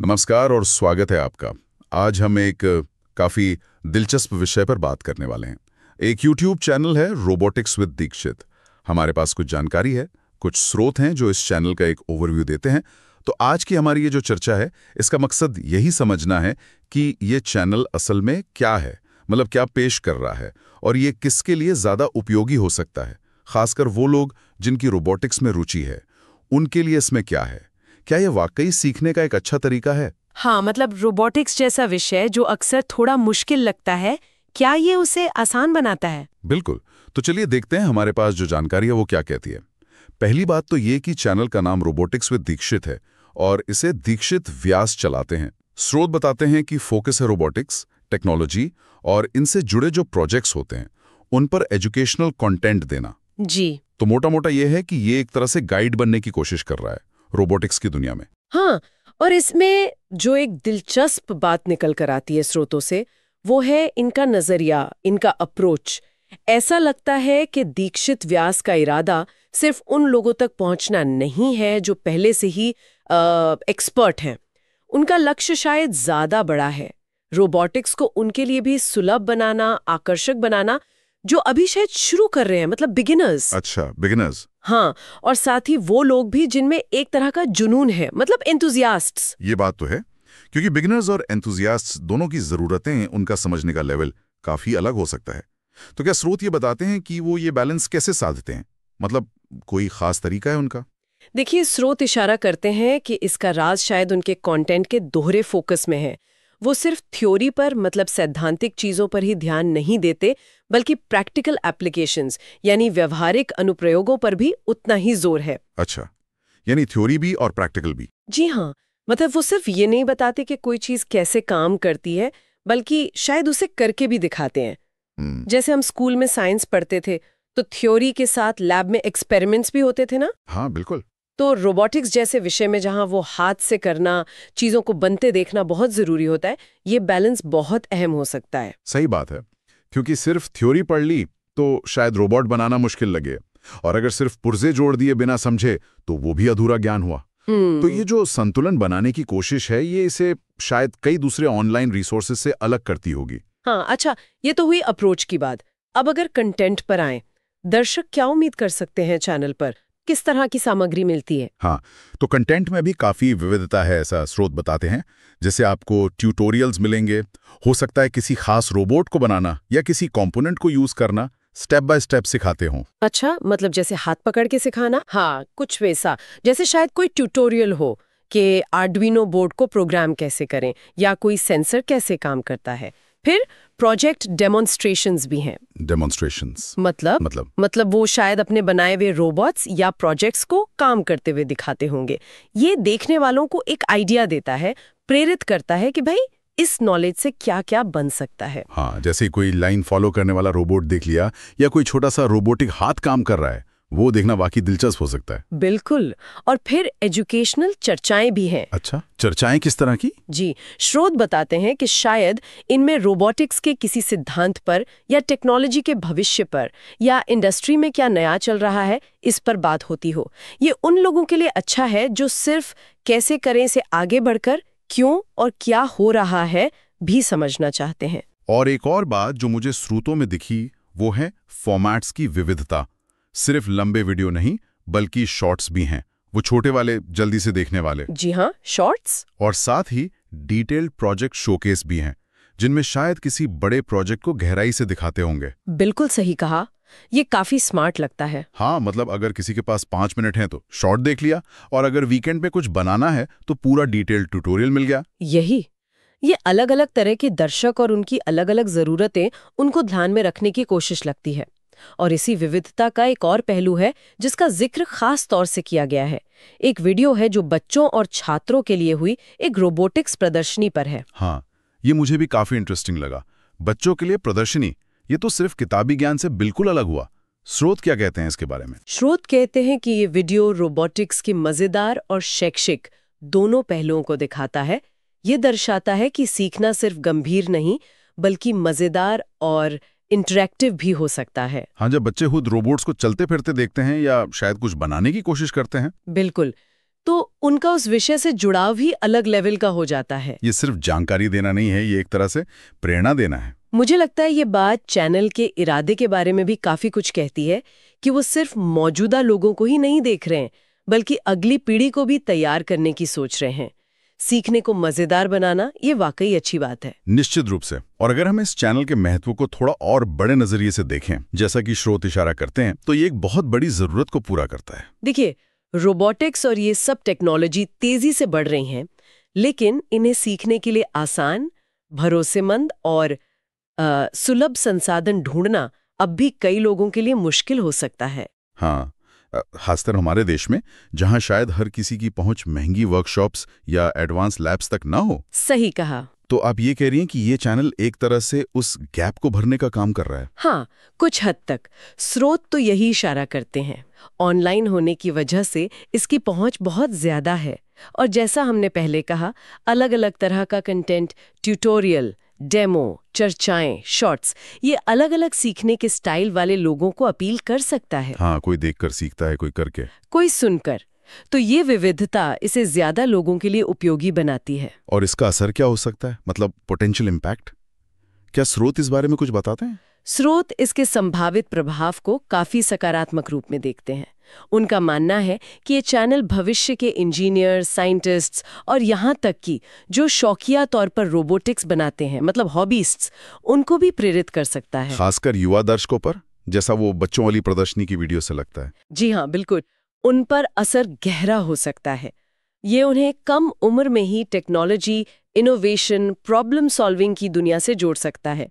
नमस्कार और स्वागत है आपका। आज हम एक काफ़ी दिलचस्प विषय पर बात करने वाले हैं। एक YouTube चैनल है रोबोटिक्स विद दीक्षित। हमारे पास कुछ जानकारी है, कुछ स्रोत हैं जो इस चैनल का एक ओवरव्यू देते हैं। तो आज की हमारी ये जो चर्चा है, इसका मकसद यही समझना है कि ये चैनल असल में क्या है, मतलब क्या पेश कर रहा है और ये किसके लिए ज़्यादा उपयोगी हो सकता है। खासकर वो लोग जिनकी रोबोटिक्स में रुचि है, उनके लिए इसमें क्या है। क्या ये वाकई सीखने का एक अच्छा तरीका है? हाँ, मतलब रोबोटिक्स जैसा विषय जो अक्सर थोड़ा मुश्किल लगता है, क्या ये उसे आसान बनाता है? बिल्कुल। तो चलिए देखते हैं हमारे पास जो जानकारी है वो क्या कहती है। पहली बात तो ये कि चैनल का नाम रोबोटिक्स विद दीक्षित है और इसे दीक्षित व्यास चलाते हैं। स्रोत बताते हैं कि फोकस है रोबोटिक्स, टेक्नोलॉजी और इनसे जुड़े जो प्रोजेक्ट्स होते हैं उन पर एजुकेशनल कंटेंट देना। जी तो मोटा मोटा ये है कि ये एक तरह से गाइड बनने की कोशिश कर रहा है रोबोटिक्स की दुनिया में। हाँ, और इसमें जो एक दिलचस्प बात निकल कर आती है स्रोतों से, वो है इनका नजरिया, इनका अप्रोच। ऐसा लगता है कि दीक्षित व्यास का इरादा सिर्फ उन लोगों तक पहुंचना नहीं है जो पहले से ही एक्सपर्ट हैं। उनका लक्ष्य शायद ज्यादा बड़ा है, रोबोटिक्स को उनके लिए भी सुलभ बनाना, आकर्षक बनाना, जो अभी शायद शुरू कर रहे हैं, मतलब बिगिनर्स। अच्छा, बिगिनर्स। हाँ, और साथ ही वो लोग भी जिनमें एक तरह का जुनून है, मतलब एंथुजियास्ट्स। ये बात तो है, क्योंकि बिगिनर्स और एंथुजियास्ट्स दोनों की जरूरतें, उनका समझने का लेवल काफी अलग हो सकता है। तो क्या स्रोत ये बताते हैं कि वो ये बैलेंस कैसे साधते हैं? मतलब कोई खास तरीका है उनका? देखिए, स्रोत इशारा करते हैं कि इसका राज शायद उनके कंटेंट के दोहरे फोकस में है। वो सिर्फ थ्योरी पर, मतलब सैद्धांतिक चीजों पर ही ध्यान नहीं देते, बल्कि प्रैक्टिकल एप्लीकेशंस यानी व्यवहारिक अनुप्रयोगों पर भी उतना ही जोर है। अच्छा, यानी थ्योरी भी और प्रैक्टिकल भी। जी हाँ, मतलब वो सिर्फ ये नहीं बताते कि कोई चीज कैसे काम करती है, बल्कि शायद उसे करके भी दिखाते हैं। जैसे हम स्कूल में साइंस पढ़ते थे, तो थ्योरी के साथ लैब में एक्सपेरिमेंट्स भी होते थे ना। हाँ बिल्कुल। तो रोबोटिक्स जैसे विषय में जहां वो हाथ से करना, चीजों को बनते देखना बहुत जरूरी होता है, ये बैलेंस बहुत अहम हो सकता है। सही बात है, क्योंकि सिर्फ थ्योरी पढ़ ली तो शायद रोबोट बनाना मुश्किल लगे, और अगर सिर्फ पुर्जे जोड़ दिए बिना समझे तो वो भी अधूरा ज्ञान हुआ। तो ये जो संतुलन बनाने की कोशिश है, ये इसे शायद कई दूसरे ऑनलाइन रिसोर्सेज से अलग करती होगी। हाँ, अच्छा, ये तो हुई अप्रोच की बात। अब अगर कंटेंट पर आए, दर्शक क्या उम्मीद कर सकते हैं चैनल पर? किस तरह की सामग्री मिलती है? हाँ, तो कंटेंट में भी काफ़ी विविधता है, ऐसा स्रोत बताते हैं। जैसे आपको ट्यूटोरियल्स मिलेंगे, हो सकता है किसी खास रोबोट को बनाना या किसी कंपोनेंट को यूज़ करना स्टेप बाय स्टेप सिखाते हों। अच्छा, मतलब जैसे हाथ पकड़ के सिखाना? हाँ, कुछ वैसा। जैसे शायद कोई ट्यूटोरियल हो कि आर्डुइनो बोर्ड को प्रोग्राम कैसे करें या कोई सेंसर कैसे काम करता है। फिर प्रोजेक्ट डेमोन्स्ट्रेशंस भी हैं। डेमोन्स्ट्रेशंस मतलब वो शायद अपने बनाए हुए रोबोट्स या प्रोजेक्ट्स को काम करते हुए दिखाते होंगे। ये देखने वालों को एक आइडिया देता है, प्रेरित करता है कि भाई इस नॉलेज से क्या-क्या बन सकता है। हाँ, जैसे कोई लाइन फॉलो करने वाला रोबोट देख लिया या कोई छोटा सा रोबोटिक हाथ काम कर रहा है, वो देखना वाकई दिलचस्प हो सकता है। बिल्कुल। और फिर एजुकेशनल चर्चाएं भी हैं। अच्छा, चर्चाएं किस तरह की? जी, स्रोत बताते हैं कि शायद इनमें रोबोटिक्स के किसी सिद्धांत पर या टेक्नोलॉजी के भविष्य पर या इंडस्ट्री में क्या नया चल रहा है, इस पर बात होती हो। ये उन लोगों के लिए अच्छा है जो सिर्फ कैसे करें से आगे बढ़कर क्यों और क्या हो रहा है भी समझना चाहते हैं। और एक और बात जो मुझे स्रोतों में दिखी, वो है फॉर्मेट्स की विविधता। सिर्फ लंबे वीडियो नहीं, बल्कि शॉर्ट्स भी हैं, वो छोटे वाले, जल्दी से देखने वाले। जी हाँ, शॉर्ट्स। और साथ ही डिटेल्ड प्रोजेक्ट शोकेस भी हैं, जिनमें शायद किसी बड़े प्रोजेक्ट को गहराई से दिखाते होंगे। बिल्कुल सही कहा, ये काफी स्मार्ट लगता है। हाँ, मतलब अगर किसी के पास 5 मिनट हैं तो शॉर्ट देख लिया, और अगर वीकेंड पे कुछ बनाना है तो पूरा डिटेल्ड ट्यूटोरियल मिल गया। ये अलग-अलग तरह के दर्शक और उनकी अलग-अलग जरूरतें, उनको ध्यान में रखने की कोशिश लगती है। और इसी विविधता का एक और पहलू है जिसका जिक्र खास तौर से किया गया है। एक वीडियो है जो बच्चों और छात्रों के लिए हुई एक रोबोटिक्स प्रदर्शनी पर है। हाँ, ये मुझे भी काफी इंटरेस्टिंग लगा। बच्चों के लिए प्रदर्शनी, ये तो सिर्फ किताबी ज्ञान से बिल्कुल अलग हुआ। स्रोत क्या कहते हैं इसके बारे में? स्रोत कहते हैं कि ये वीडियो रोबोटिक्स की मजेदार और शैक्षिक दोनों पहलुओं को दिखाता है। ये दर्शाता है कि सीखना सिर्फ गंभीर नहीं, बल्कि मजेदार और इंटरैक्टिव भी हो सकता है। हाँ, जब बच्चे खुद रोबोट्स को चलते फिरते देखते हैं या शायद कुछ बनाने की कोशिश करते हैं। बिल्कुल, तो उनका उस विषय से जुड़ाव ही अलग लेवल का हो जाता है। ये सिर्फ जानकारी देना नहीं है, ये एक तरह से प्रेरणा देना है। मुझे लगता है ये बात चैनल के इरादे के बारे में भी काफी कुछ कहती है कि वो सिर्फ मौजूदा लोगों को ही नहीं देख रहे हैं, बल्कि अगली पीढ़ी को भी तैयार करने की सोच रहे हैं। सीखने को मजेदार बनाना ये वाकई अच्छी बात है। निश्चित रूप से। और अगर हम इस चैनल के महत्व को थोड़ा और बड़े नजरिए से देखें, जैसा कि स्रोत इशारा करते हैं, तो ये एक बहुत बड़ी जरूरत को पूरा करता है। देखिए, रोबोटिक्स और ये सब टेक्नोलॉजी तेजी से बढ़ रही हैं, लेकिन इन्हें सीखने के लिए आसान, भरोसेमंद और सुलभ संसाधन ढूंढना अब भी कई लोगों के लिए मुश्किल हो सकता है। हाँ, खासकर हमारे देश में, जहां शायद हर किसी की पहुंच महंगी वर्कशॉप्स या एडवांस लैब्स तक ना हो। सही कहा। तो आप ये कह रही हैं कि ये चैनल एक तरह से उस गैप को भरने का काम कर रहा है? हाँ, कुछ हद तक। स्रोत तो यही इशारा करते हैं। ऑनलाइन होने की वजह से इसकी पहुंच बहुत ज्यादा है, और जैसा हमने पहले कहा, अलग अलग तरह का कंटेंट, ट्यूटोरियल, डेमो, चर्चाएं, शॉर्ट्स, ये अलग अलग सीखने के स्टाइल वाले लोगों को अपील कर सकता है। हाँ, कोई देखकर सीखता है, कोई करके, कोई सुनकर। तो ये विविधता इसे ज्यादा लोगों के लिए उपयोगी बनाती है। और इसका असर क्या हो सकता है, मतलब पोटेंशियल इम्पैक्ट? क्या स्रोत इस बारे में कुछ बताते हैं? स्रोत इसके संभावित प्रभाव को काफी सकारात्मक रूप में देखते हैं। उनका मानना है कि ये चैनल भविष्य के इंजीनियर, साइंटिस्ट्स और यहाँ तक कि जो शौकिया तौर पर रोबोटिक्स बनाते हैं, मतलब हॉबीस्ट्स, उनको भी प्रेरित कर सकता है। खासकर युवा दर्शकों पर, जैसा वो बच्चों वाली प्रदर्शनी की वीडियो से लगता है। जी हाँ, बिल्कुल। उन पर असर गहरा हो सकता है। ये उन्हें कम उम्र में ही टेक्नोलॉजी, इनोवेशन, प्रॉब्लम सॉल्विंग की दुनिया से जोड़ सकता है।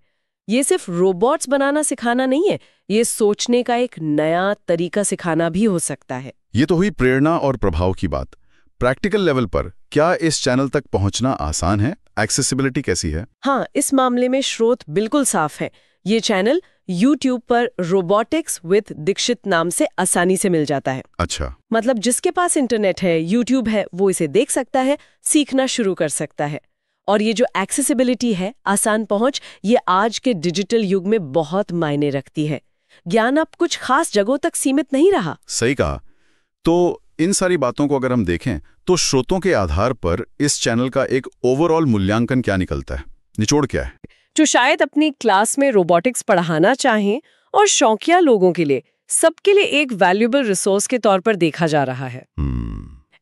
ये सिर्फ रोबोट्स बनाना सिखाना नहीं है, ये सोचने का एक नया तरीका सिखाना भी हो सकता है। ये तो हुई प्रेरणा और प्रभाव की बात। प्रैक्टिकल लेवल पर क्या इस चैनल तक पहुंचना आसान है? एक्सेसिबिलिटी कैसी है? हाँ, इस मामले में स्रोत बिल्कुल साफ है। ये चैनल YouTube पर रोबोटिक्स विद दीक्षित नाम से आसानी से मिल जाता है। अच्छा, मतलब जिसके पास इंटरनेट है, YouTube है, वो इसे देख सकता है, सीखना शुरू कर सकता है। और ये जो एक्सेसिबिलिटी है, आसान पहुंच, ये आज के डिजिटल युग में बहुत मायने रखती है। ज्ञान अब कुछ खास जगहों तक सीमित नहीं रहा। सही कहा। तो इन सारी बातों को अगर हम देखें, तो स्रोतों के आधार पर इस चैनल का एक ओवरऑल मूल्यांकन क्या निकलता है? निचोड़ क्या है? जो शायद अपनी क्लास में रोबोटिक्स पढ़ाना चाहें और शौकिया लोगों के लिए, सबके लिए एक वैल्यूएबल रिसोर्स के तौर पर देखा जा रहा है।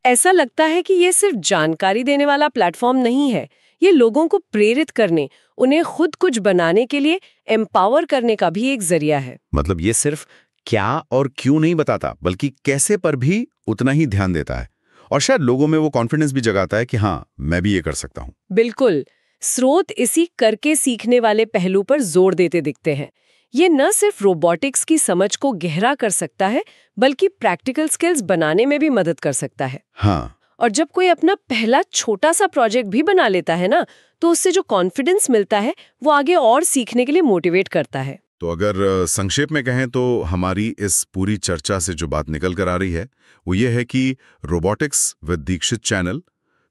ऐसा लगता है कि ये सिर्फ जानकारी देने वाला प्लेटफॉर्म नहीं है, ये लोगों को प्रेरित करने, उन्हें खुद कुछ बनाने के लिए एम्पावर करने का भी एक जरिया है। मतलब ये सिर्फ क्या और क्यों नहीं बताता, बल्कि कैसे पर भी उतना ही ध्यान देता है, और शायद लोगों में वो कॉन्फिडेंस भी जगाता है कि हाँ, मैं भी ये कर सकता हूँ। बिल्कुल। स्रोत इसी करके सीखने वाले पहलू पर जोर देते दिखते हैं। ये न सिर्फ रोबोटिक्स की समझ को गहरा कर सकता है, बल्कि प्रैक्टिकल स्किल्स बनाने में भी मदद कर सकता है। हाँ। और जब कोई अपना पहला छोटा सा प्रोजेक्ट भी बना लेता है ना, तो उससे जो कॉन्फिडेंस मिलता है, वो आगे और सीखने के लिए मोटिवेट करता है। तो अगर संक्षेप में कहें तो हमारी इस पूरी चर्चा से जो बात निकल कर आ रही है, वो ये है कि रोबोटिक्स विद दीक्षित चैनल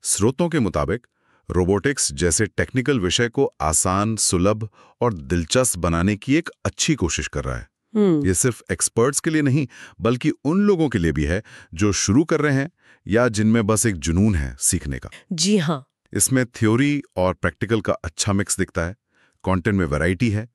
स्रोतों के मुताबिक रोबोटिक्स जैसे टेक्निकल विषय को आसान, सुलभ और दिलचस्प बनाने की एक अच्छी कोशिश कर रहा है। ये सिर्फ एक्सपर्ट्स के लिए नहीं, बल्कि उन लोगों के लिए भी है जो शुरू कर रहे हैं या जिनमें बस एक जुनून है सीखने का। जी हाँ। इसमें थ्योरी और प्रैक्टिकल का अच्छा मिक्स दिखता है, कंटेंट में वैरायटी है,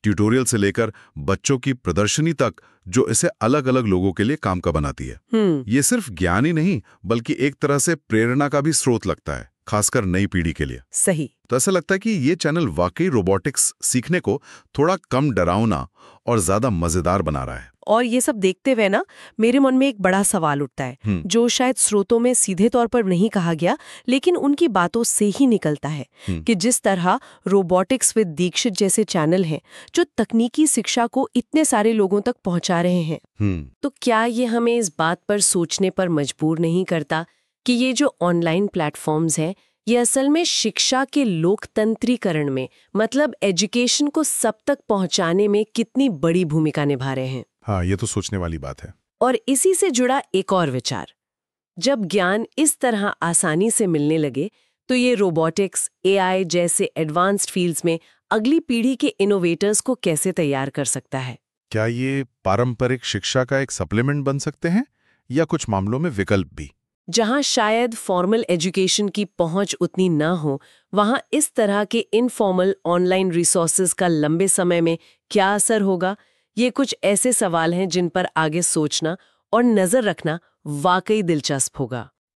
ट्यूटोरियल से लेकर बच्चों की प्रदर्शनी तक, जो इसे अलग अलग लोगों के लिए काम का बनाती है। ये सिर्फ ज्ञान ही नहीं, बल्कि एक तरह से प्रेरणा का भी स्रोत लगता है, खासकर नई पीढ़ी के लिए। सही। तो ऐसा लगता है कि ये चैनल वाकई रोबोटिक्स सीखने को थोड़ा कम डरावना और ज्यादा मजेदार बना रहा है। और ये सब देखते हुए ना, मेरे मन में एक बड़ा सवाल उठता है, जो शायद स्रोतों में सीधे तौर पर नहीं कहा गया, लेकिन उनकी बातों से ही निकलता है कि जिस तरह रोबोटिक्स विद दीक्षित जैसे चैनल हैं, जो तकनीकी शिक्षा को इतने सारे लोगों तक पहुंचा रहे हैं, तो क्या ये हमें इस बात पर सोचने पर मजबूर नहीं करता कि ये जो ऑनलाइन प्लेटफॉर्म्स हैं, ये असल में शिक्षा के लोकतंत्रीकरण में, मतलब एजुकेशन को सब तक पहुंचाने में कितनी बड़ी भूमिका निभा रहे हैं? हाँ, ये तो सोचने वाली बात है। और इसी से जुड़ा एक और विचार, जब ज्ञान इस तरह आसानी से मिलने लगे, तो ये रोबोटिक्स, एआई जैसे एडवांस्ड फील्ड्स में अगली पीढ़ी के इनोवेटर्स को कैसे तैयार कर सकता है? क्या ये पारंपरिक शिक्षा का एक सप्लीमेंट बन सकते हैं, या कुछ मामलों में विकल्प भी? जहां शायद फॉर्मल एजुकेशन की पहुंच उतनी ना हो, वहां इस तरह के इनफॉर्मल ऑनलाइन रिसोर्सेज का लंबे समय में क्या असर होगा? ये कुछ ऐसे सवाल हैं जिन पर आगे सोचना और नजर रखना वाकई दिलचस्प होगा।